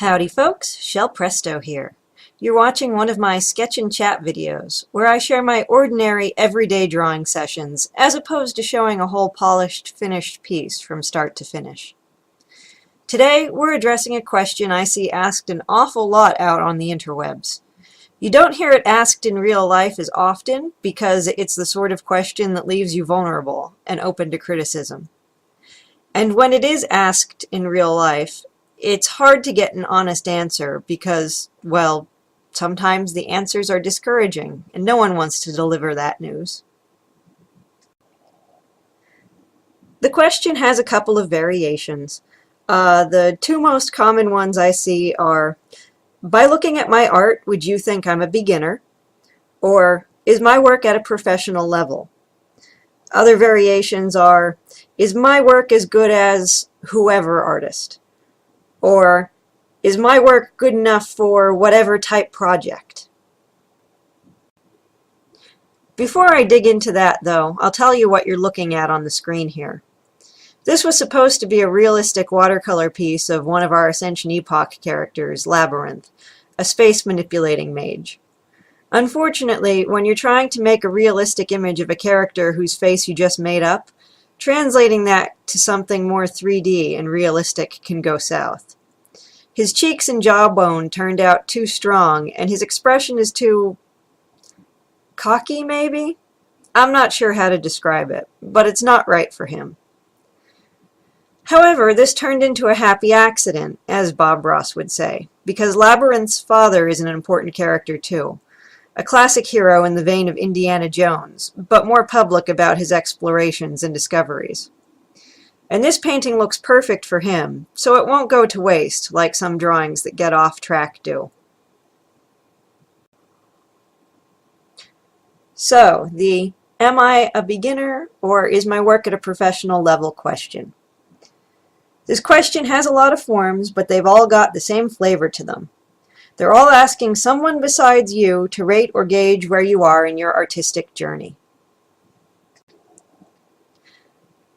Howdy folks, Shell Presto here. You're watching one of my sketch and chat videos where I share my ordinary everyday drawing sessions as opposed to showing a whole polished, finished piece from start to finish. Today we're addressing a question I see asked an awful lot out on the interwebs. You don't hear it asked in real life as often because it's the sort of question that leaves you vulnerable and open to criticism. And when it is asked in real life, it's hard to get an honest answer because, well, sometimes the answers are discouraging and no one wants to deliver that news. The question has a couple of variations. The two most common ones I see are, by looking at my art, would you think I'm a beginner? Or, is my work at a professional level? Other variations are, is my work as good as whoever artist? Or, is my work good enough for whatever type project? Before I dig into that, though, I'll tell you what you're looking at on the screen here. This was supposed to be a realistic watercolor piece of one of our Ascension Epoch characters, Labyrinth, a space manipulating mage. Unfortunately, when you're trying to make a realistic image of a character whose face you just made up, translating that to something more 3D and realistic can go south. His cheeks and jawbone turned out too strong, and his expression is too cocky, maybe? I'm not sure how to describe it, but it's not right for him. However, this turned into a happy accident, as Bob Ross would say, because Labyrinth's father is an important character too. A classic hero in the vein of Indiana Jones, but more public about his explorations and discoveries. And this painting looks perfect for him, so it won't go to waste like some drawings that get off track do. So, the am I a beginner or is my work at a professional level question. This question has a lot of forms, but they've all got the same flavor to them. They're all asking someone besides you to rate or gauge where you are in your artistic journey.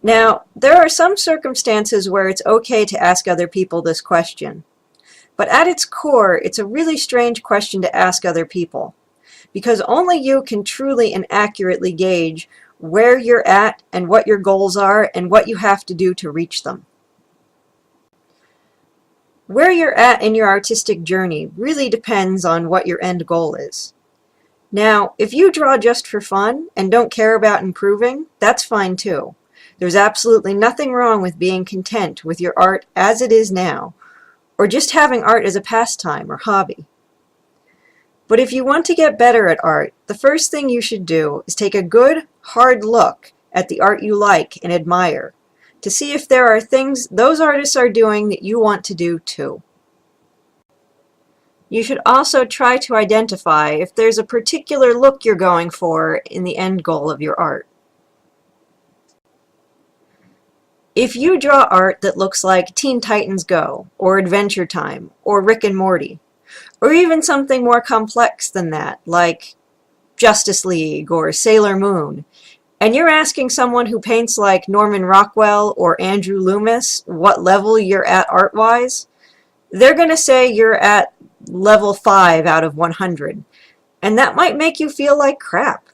Now, there are some circumstances where it's okay to ask other people this question. But at its core, it's a really strange question to ask other people, because only you can truly and accurately gauge where you're at and what your goals are and what you have to do to reach them. Where you're at in your artistic journey really depends on what your end goal is. Now, if you draw just for fun and don't care about improving, that's fine too. There's absolutely nothing wrong with being content with your art as it is now, or just having art as a pastime or hobby. But if you want to get better at art, the first thing you should do is take a good, hard look at the art you like and admire, to see if there are things those artists are doing that you want to do too. You should also try to identify if there's a particular look you're going for in the end goal of your art. If you draw art that looks like Teen Titans Go, or Adventure Time, or Rick and Morty, or even something more complex than that, like Justice League or Sailor Moon, and you're asking someone who paints like Norman Rockwell or Andrew Loomis what level you're at art-wise, they're going to say you're at level 5 out of 100, and that might make you feel like crap.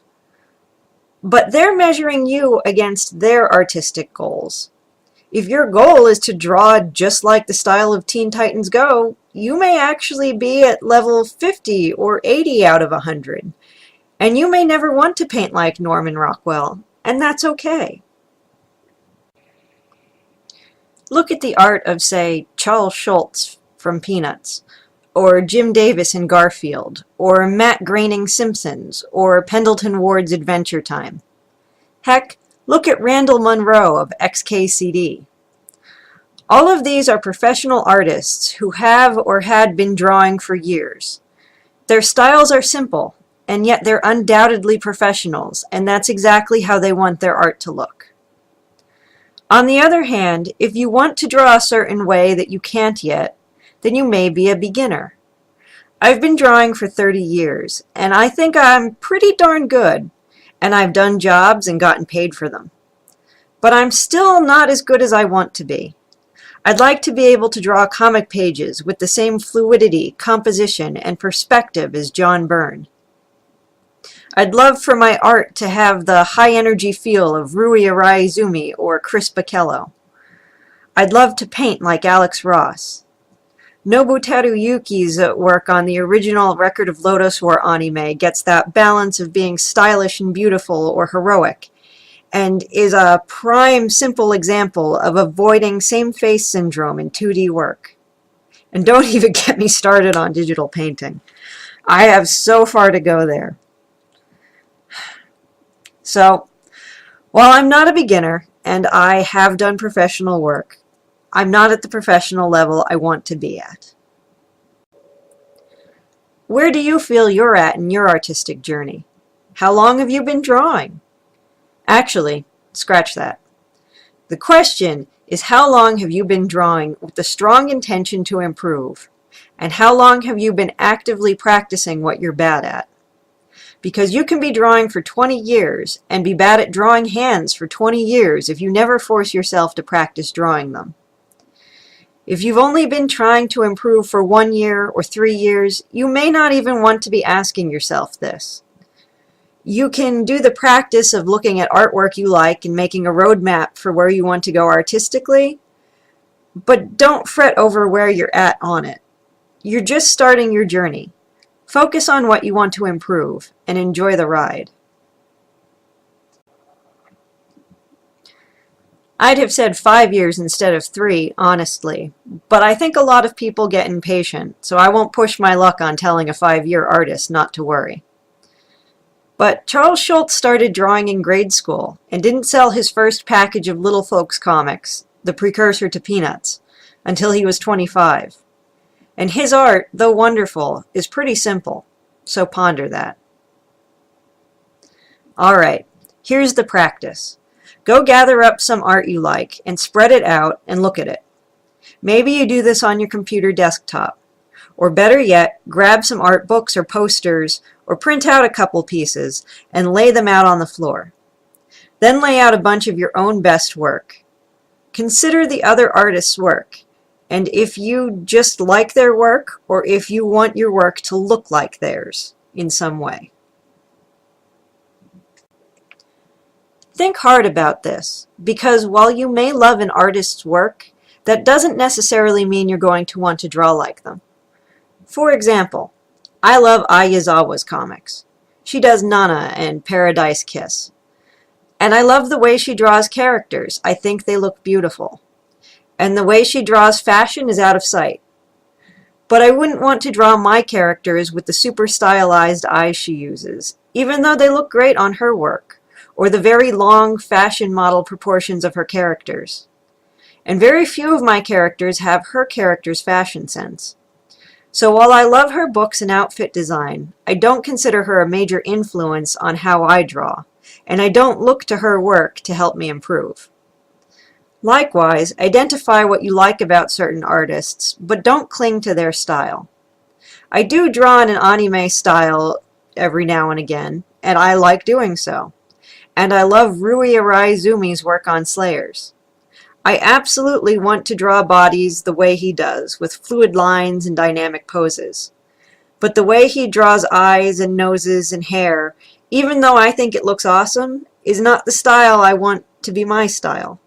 But they're measuring you against their artistic goals. If your goal is to draw just like the style of Teen Titans Go, you may actually be at level 50 or 80 out of 100. And you may never want to paint like Norman Rockwell, and that's okay. Look at the art of, say, Charles Schultz from Peanuts, or Jim Davis in Garfield, or Matt Groening Simpsons, or Pendleton Ward's Adventure Time. Heck, look at Randall Munroe of XKCD. All of these are professional artists who have or had been drawing for years. Their styles are simple, and yet they're undoubtedly professionals, and that's exactly how they want their art to look. On the other hand, if you want to draw a certain way that you can't yet, then you may be a beginner. I've been drawing for 30 years, and I think I'm pretty darn good, and I've done jobs and gotten paid for them. But I'm still not as good as I want to be. I'd like to be able to draw comic pages with the same fluidity, composition, and perspective as John Byrne. I'd love for my art to have the high-energy feel of Rui Araizumi or Chris Baccello. I'd love to paint like Alex Ross. Nobuteru Yuki's work on the original Record of Lodoss War anime gets that balance of being stylish and beautiful or heroic, and is a prime simple example of avoiding same-face syndrome in 2D work. And don't even get me started on digital painting. I have so far to go there. So, while I'm not a beginner, and I have done professional work, I'm not at the professional level I want to be at. Where do you feel you're at in your artistic journey? How long have you been drawing? Actually, scratch that. The question is, how long have you been drawing with the strong intention to improve? And how long have you been actively practicing what you're bad at? Because you can be drawing for 20 years and be bad at drawing hands for 20 years if you never force yourself to practice drawing them. If you've only been trying to improve for 1 year or 3 years, you may not even want to be asking yourself this. You can do the practice of looking at artwork you like and making a roadmap for where you want to go artistically, but don't fret over where you're at on it. You're just starting your journey. Focus on what you want to improve and enjoy the ride. I'd have said 5 years instead of 3, honestly, but I think a lot of people get impatient, so I won't push my luck on telling a 5-year artist not to worry. But Charles Schulz started drawing in grade school and didn't sell his first package of Little Folks comics, the precursor to Peanuts, until he was 25. And his art, though wonderful, is pretty simple, so ponder that. Alright, here's the practice. Go gather up some art you like and spread it out and look at it. Maybe you do this on your computer desktop. Or better yet, grab some art books or posters or print out a couple pieces and lay them out on the floor. Then lay out a bunch of your own best work. Consider the other artists' work, and if you just like their work or if you want your work to look like theirs in some way. Think hard about this, because while you may love an artist's work, that doesn't necessarily mean you're going to want to draw like them. For example, I love Ai Yazawa's comics. She does Nana and Paradise Kiss. And I love the way she draws characters. I think they look beautiful. And the way she draws fashion is out of sight. But I wouldn't want to draw my characters with the super stylized eyes she uses, even though they look great on her work, or the very long fashion model proportions of her characters. And very few of my characters have her character's fashion sense. So while I love her books and outfit design, I don't consider her a major influence on how I draw, and I don't look to her work to help me improve. Likewise, identify what you like about certain artists, but don't cling to their style. I do draw in an anime style every now and again, and I like doing so. And I love Rui Araizumi's work on Slayers. I absolutely want to draw bodies the way he does, with fluid lines and dynamic poses. But the way he draws eyes and noses and hair, even though I think it looks awesome, is not the style I want to be my style.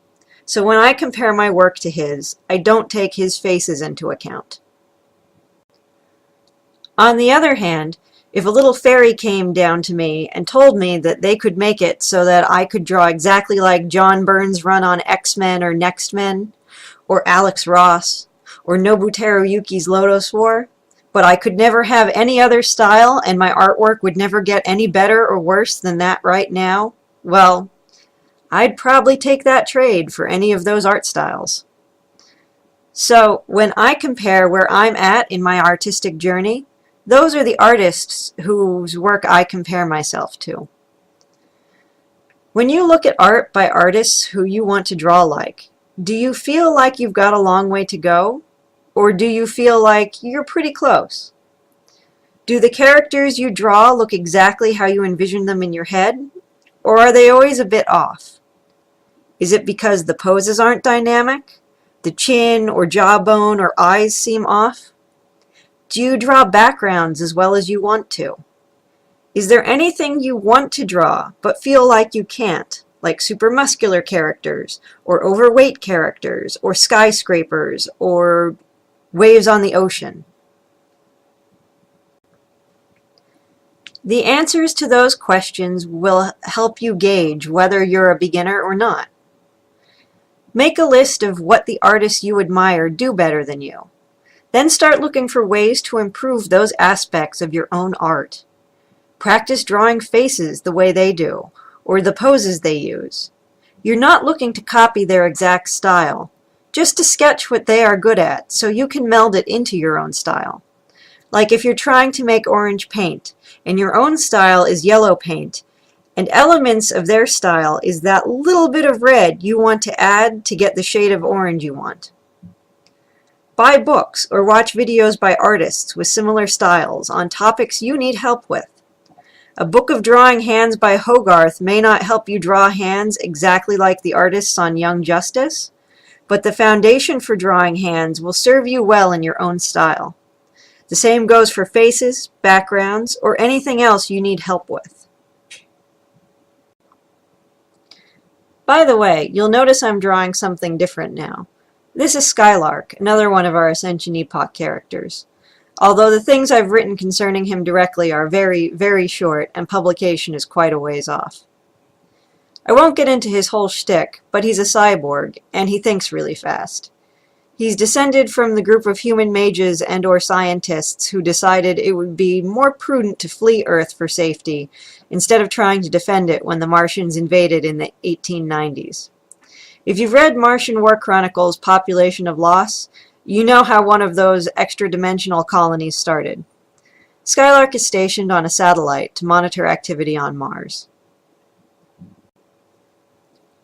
So when I compare my work to his, I don't take his faces into account. On the other hand, if a little fairy came down to me and told me that they could make it so that I could draw exactly like John Byrne's run on X-Men or Next Men, or Alex Ross, or Nobuteru Yuki's Lodoss War, but I could never have any other style and my artwork would never get any better or worse than that right now, well, I'd probably take that trade for any of those art styles. So when I compare where I'm at in my artistic journey, those are the artists whose work I compare myself to. When you look at art by artists who you want to draw like, do you feel like you've got a long way to go? Or do you feel like you're pretty close? Do the characters you draw look exactly how you envision them in your head? Or are they always a bit off? Is it because the poses aren't dynamic? The chin or jawbone or eyes seem off? Do you draw backgrounds as well as you want to? Is there anything you want to draw but feel like you can't, like supermuscular characters, or overweight characters, or skyscrapers, or waves on the ocean? The answers to those questions will help you gauge whether you're a beginner or not. Make a list of what the artists you admire do better than you. Then start looking for ways to improve those aspects of your own art. Practice drawing faces the way they do, or the poses they use. You're not looking to copy their exact style, just to sketch what they are good at so you can meld it into your own style. Like if you're trying to make orange paint, and your own style is yellow paint, and elements of their style is that little bit of red you want to add to get the shade of orange you want. Buy books or watch videos by artists with similar styles on topics you need help with. A book of drawing hands by Hogarth may not help you draw hands exactly like the artists on Young Justice, but the foundation for drawing hands will serve you well in your own style. The same goes for faces, backgrounds, or anything else you need help with. By the way, you'll notice I'm drawing something different now. This is Skylark, another one of our Ascension Epoch characters. Although the things I've written concerning him directly are very, very short, and publication is quite a ways off. I won't get into his whole shtick, but he's a cyborg, and he thinks really fast. He's descended from the group of human mages and/or scientists who decided it would be more prudent to flee Earth for safety, instead of trying to defend it when the Martians invaded in the 1890s. If you've read Martian War Chronicles' Population of Loss, you know how one of those extra-dimensional colonies started. Skylark is stationed on a satellite to monitor activity on Mars.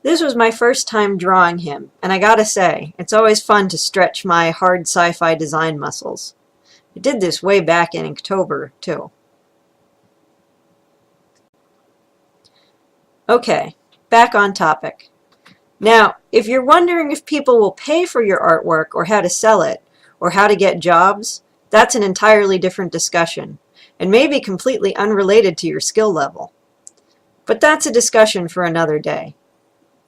This was my first time drawing him, and I gotta say, it's always fun to stretch my hard sci-fi design muscles. I did this way back in October, too. Okay, back on topic. Now, if you're wondering if people will pay for your artwork or how to sell it, or how to get jobs, that's an entirely different discussion, and may be completely unrelated to your skill level. But that's a discussion for another day.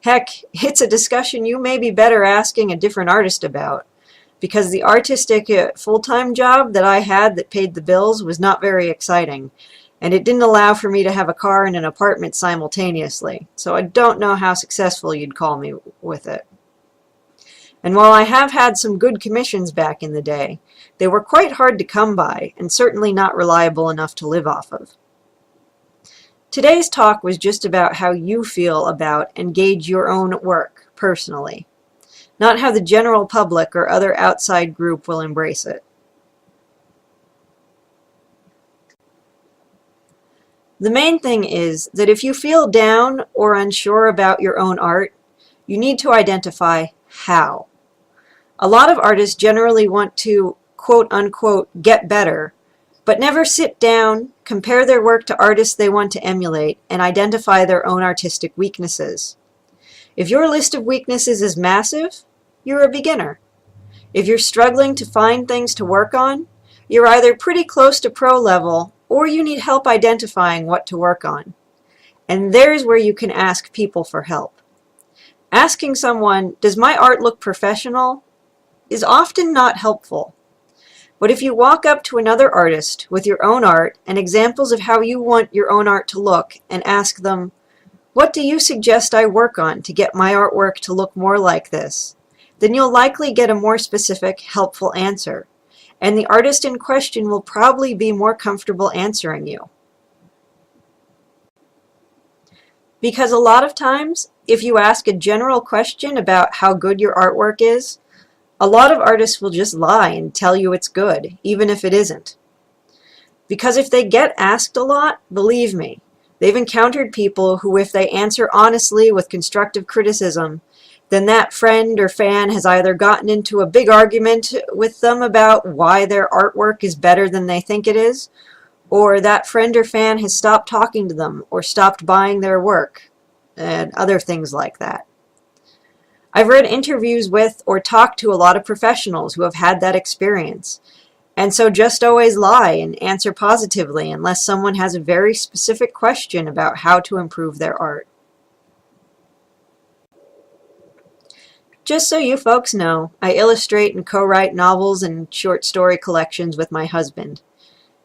Heck, it's a discussion you may be better asking a different artist about, because the artistic full-time job that I had that paid the bills was not very exciting, and it didn't allow for me to have a car and an apartment simultaneously, so I don't know how successful you'd call me with it. And while I have had some good commissions back in the day, they were quite hard to come by, and certainly not reliable enough to live off of. Today's talk was just about how you feel about and gauge your own work, personally, not how the general public or other outside group will embrace it. The main thing is that if you feel down or unsure about your own art, you need to identify how. A lot of artists generally want to, quote-unquote, get better, but never sit down, compare their work to artists they want to emulate, and identify their own artistic weaknesses. If your list of weaknesses is massive, you're a beginner. If you're struggling to find things to work on, you're either pretty close to pro level, or you need help identifying what to work on. And there's where you can ask people for help. Asking someone, "Does my art look professional?" is often not helpful. But if you walk up to another artist with your own art and examples of how you want your own art to look and ask them, "What do you suggest I work on to get my artwork to look more like this?" then you'll likely get a more specific, helpful answer. And the artist in question will probably be more comfortable answering you. Because a lot of times, if you ask a general question about how good your artwork is, a lot of artists will just lie and tell you it's good, even if it isn't. Because if they get asked a lot, believe me, they've encountered people who, if they answer honestly with constructive criticism, then that friend or fan has either gotten into a big argument with them about why their artwork is better than they think it is, or that friend or fan has stopped talking to them or stopped buying their work, and other things like that. I've read interviews with or talked to a lot of professionals who have had that experience, and so just always lie and answer positively unless someone has a very specific question about how to improve their art. Just so you folks know, I illustrate and co-write novels and short story collections with my husband.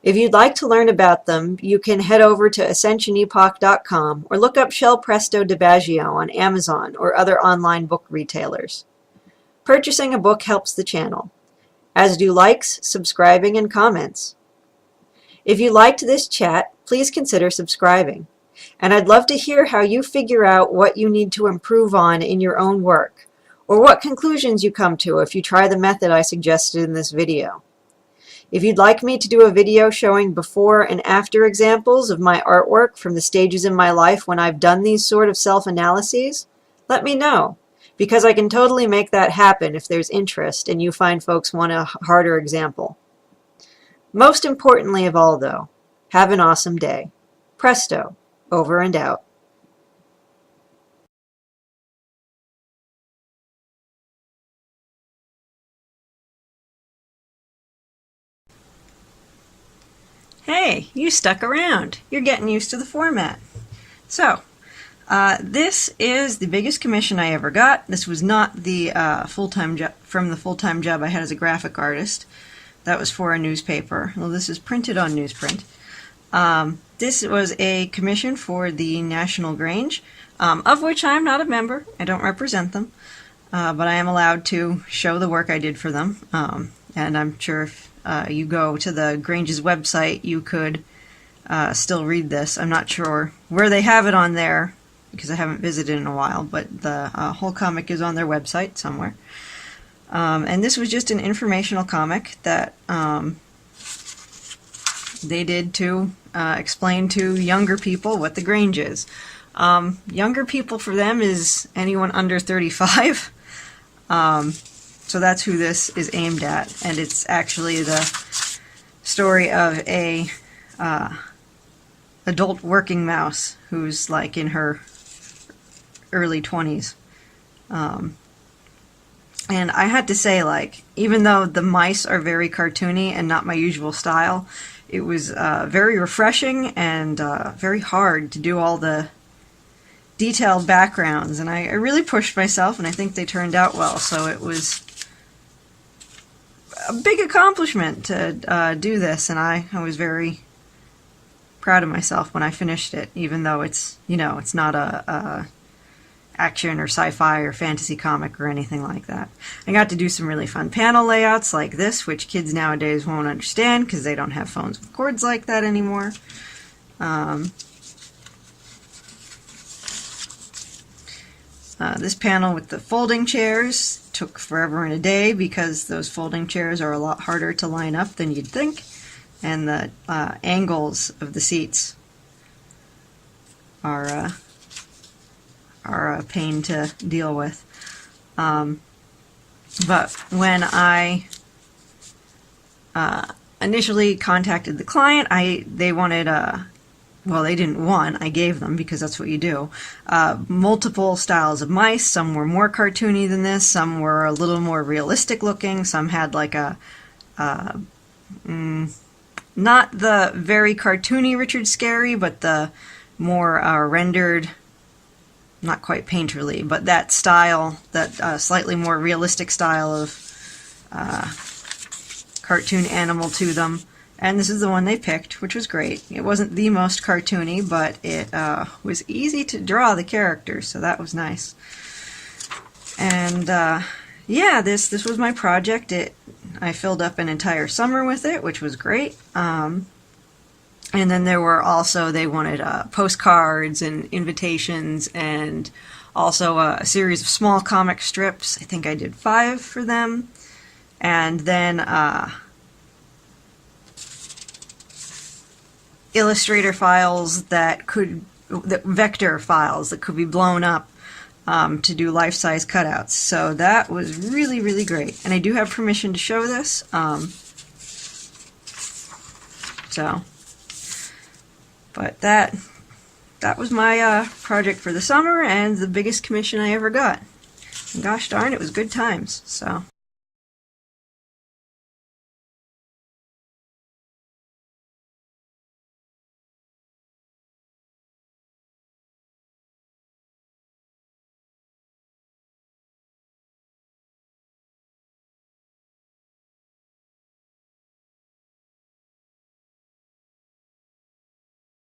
If you'd like to learn about them, you can head over to ascensionepoch.com or look up Shell Presto DiBaggio on Amazon or other online book retailers. Purchasing a book helps the channel, as do likes, subscribing, and comments. If you liked this chat, please consider subscribing. And I'd love to hear how you figure out what you need to improve on in your own work, or what conclusions you come to if you try the method I suggested in this video. If you'd like me to do a video showing before and after examples of my artwork from the stages in my life when I've done these sort of self-analyses, let me know, because I can totally make that happen if there's interest and you find folks want a harder example. Most importantly of all, though, have an awesome day. Presto, over and out. Hey, you stuck around. You're getting used to the format. So, this is the biggest commission I ever got. This was not the full-time job from the full-time job I had as a graphic artist. That was for a newspaper. Well, this is printed on newsprint. This was a commission for the National Grange, of which I am not a member. I don't represent them, but I am allowed to show the work I did for them. And I'm sure if you go to the Grange's website, you could still read this. I'm not sure where they have it on there, because I haven't visited in a while, but the whole comic is on their website somewhere. And this was just an informational comic that they did to explain to younger people what the Grange is. Younger people for them is anyone under 35. So that's who this is aimed at, and it's actually the story of a adult working mouse who's like in her early 20s. And I had to say, like, even though the mice are very cartoony and not my usual style, it was very refreshing and very hard to do all the detailed backgrounds, and I really pushed myself, and I think they turned out well, so it was a big accomplishment to do this, and I was very proud of myself when I finished it, even though it's, you know, it's not a action or sci-fi or fantasy comic or anything like that. I got to do some really fun panel layouts like this, which kids nowadays won't understand because they don't have phones with cords like that anymore. This panel with the folding chairs took forever and a day because those folding chairs are a lot harder to line up than you'd think, and the angles of the seats are a pain to deal with. But when I initially contacted the client, they wanted well, they didn't want, I gave them, because that's what you do, multiple styles of mice. Some were more cartoony than this, some were a little more realistic looking, some had like a not the very cartoony Richard Scarry, but the more rendered, not quite painterly, but that style, that slightly more realistic style of cartoon animal to them. And this is the one they picked, which was great. It wasn't the most cartoony, but it was easy to draw the characters, so that was nice. And yeah, this was my project. I filled up an entire summer with it, which was great. And then there were also, they wanted postcards and invitations, and also a series of small comic strips. I think I did 5 for them. And then Illustrator files vector files that could be blown up to do life-size cutouts. So that was really, really great. And I do have permission to show this. But that was my project for the summer, and the biggest commission I ever got. Gosh darn, it was good times, so.